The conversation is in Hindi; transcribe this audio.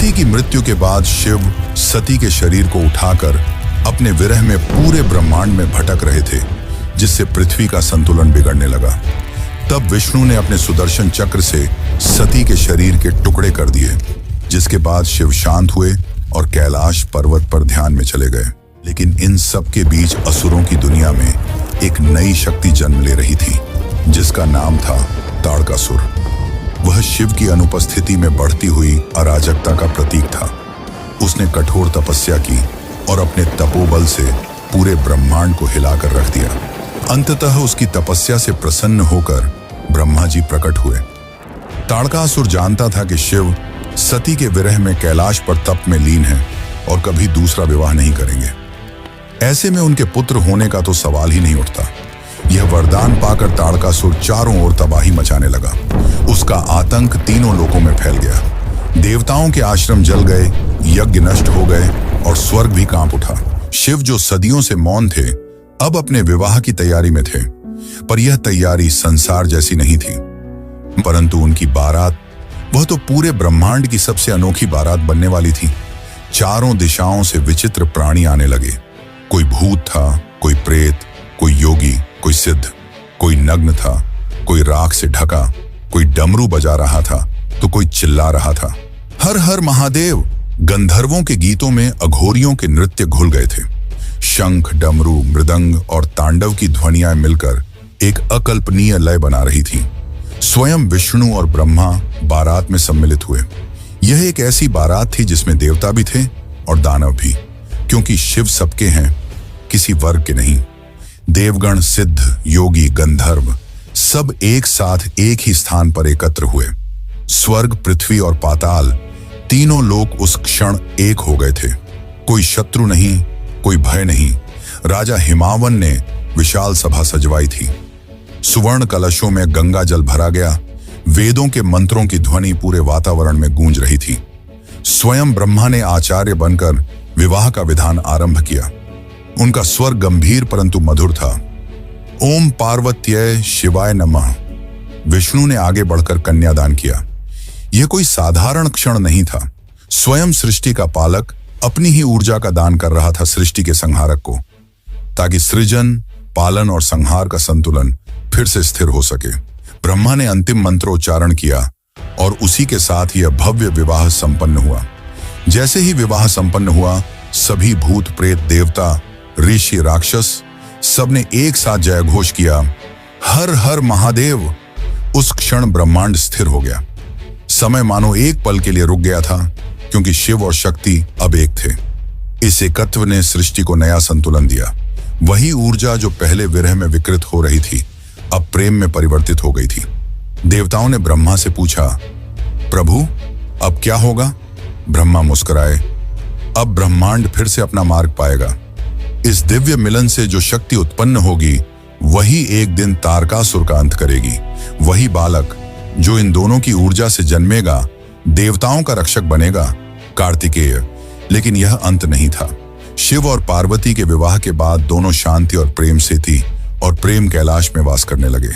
सती की मृत्यु के बाद शिव सती के शरीर को उठाकर अपने विरह में पूरे ब्रह्मांड में भटक रहे थे, जिससे पृथ्वी का संतुलन बिगड़ने लगा। तब विष्णु ने अपने सुदर्शन चक्र से सती के शरीर के टुकड़े कर दिए, जिसके बाद शिव शांत हुए और कैलाश पर्वत पर ध्यान में चले गए। लेकिन इन सब के बीच असुरों की दुनिया में एक नई शक्ति जन्म ले रही थी, जिसका नाम था ताड़कासुर। वह शिव की अनुपस्थिति में बढ़ती हुई अराजकता का प्रतीक था। उसने कठोर तपस्या की और अपने तपोबल से पूरे ब्रह्मांड को हिलाकर रख दिया। अंततः उसकी तपस्या से प्रसन्न होकर ब्रह्मा जी प्रकट हुए। ताड़कासुर जानता था कि शिव सती के विरह में कैलाश पर तप में लीन है और कभी दूसरा विवाह नहीं करेंगे। ऐसे में उनके पुत्र होने का तो सवाल ही नहीं उठता। यह वरदान पाकर ताड़कासुर चारों ओर तबाही मचाने लगा। उसका आतंक तीनों लोकों में फैल गया। देवताओं के आश्रम जल गए, यज्ञ नष्ट हो गए और स्वर्ग भी कांप उठा। शिव जो सदियों से मौन थे, अब अपने विवाह की तैयारी में थे, पर यह तैयारी संसार जैसी नहीं थी। परंतु उनकी बारात, वह तो पूरे ब्रह्मांड की सबसे अनोखी बारात बनने वाली थी। चारों दिशाओं से विचित्र प्राणी आने लगे। कोई भूत था, कोई प्रेत, कोई योगी, कोई सिद्ध, कोई नग्न था, कोई राख से ढका, कोई डमरू बजा रहा था तो कोई चिल्ला रहा था। हर हर महादेव। गंधर्वों के गीतों में अघोरियों के नृत्य घुल गए थे। शंख, डमरू, मृदंग और तांडव की ध्वनियां मिलकर एक अकल्पनीय लय बना रही थी। स्वयं विष्णु और ब्रह्मा बारात में सम्मिलित हुए। यह एक ऐसी बारात थी जिसमें देवता भी थे और दानव भी, क्योंकि शिव सबके हैं, किसी वर्ग के नहीं। देवगण, सिद्ध, योगी, गंधर्व सब एक साथ एक ही स्थान पर एकत्र हुए। स्वर्ग, पृथ्वी और पाताल तीनों लोग उस क्षण एक हो गए थे। कोई शत्रु नहीं, कोई भय नहीं। राजा हिमावन ने विशाल सभा सजवाई थी। सुवर्ण कलशों में गंगा जल भरा गया। वेदों के मंत्रों की ध्वनि पूरे वातावरण में गूंज रही थी। स्वयं ब्रह्मा ने आचार्य बनकर विवाह का विधान आरंभ किया। उनका स्वर गंभीर परंतु मधुर था। ओम पार्वत्यै शिवाय नमः। विष्णु ने आगे बढ़कर कन्यादान किया। यह कोई साधारण क्षण नहीं था। स्वयं सृष्टि का पालक अपनी ही ऊर्जा का दान कर रहा था सृष्टि के संहारक को, ताकि सृजन, पालन और संहार का संतुलन फिर से स्थिर हो सके। ब्रह्मा ने अंतिम मंत्रोच्चारण किया और उसी के साथ यह भव्य विवाह संपन्न हुआ। जैसे ही विवाह संपन्न हुआ, सभी भूत, प्रेत, देवता, ऋषि, राक्षस सबने एक साथ जय घोष किया, हर हर महादेव। उस क्षण ब्रह्मांड स्थिर हो गया। समय मानो एक पल के लिए रुक गया था, क्योंकि शिव और शक्ति अब एक थे। इस एकत्व ने सृष्टि को नया संतुलन दिया। वही ऊर्जा जो पहले विरह में विकृत हो रही थी, अब प्रेम में परिवर्तित हो गई थी। देवताओं ने ब्रह्मा से पूछा, प्रभु अब क्या होगा? ब्रह्मा मुस्कुराए, अब ब्रह्मांड फिर से अपना मार्ग पाएगा। इस दिव्य मिलन से जो शक्ति उत्पन्न होगी, वही एक दिन तारकासुर का अंत करेगी। वही बालक जो इन दोनों की ऊर्जा से जन्मेगा, देवताओं का रक्षक बनेगा, कार्तिकेय। लेकिन यह अंत नहीं था। शिव और पार्वती के विवाह के बाद दोनों शांति और प्रेम से थी और प्रेम कैलाश में वास करने लगे।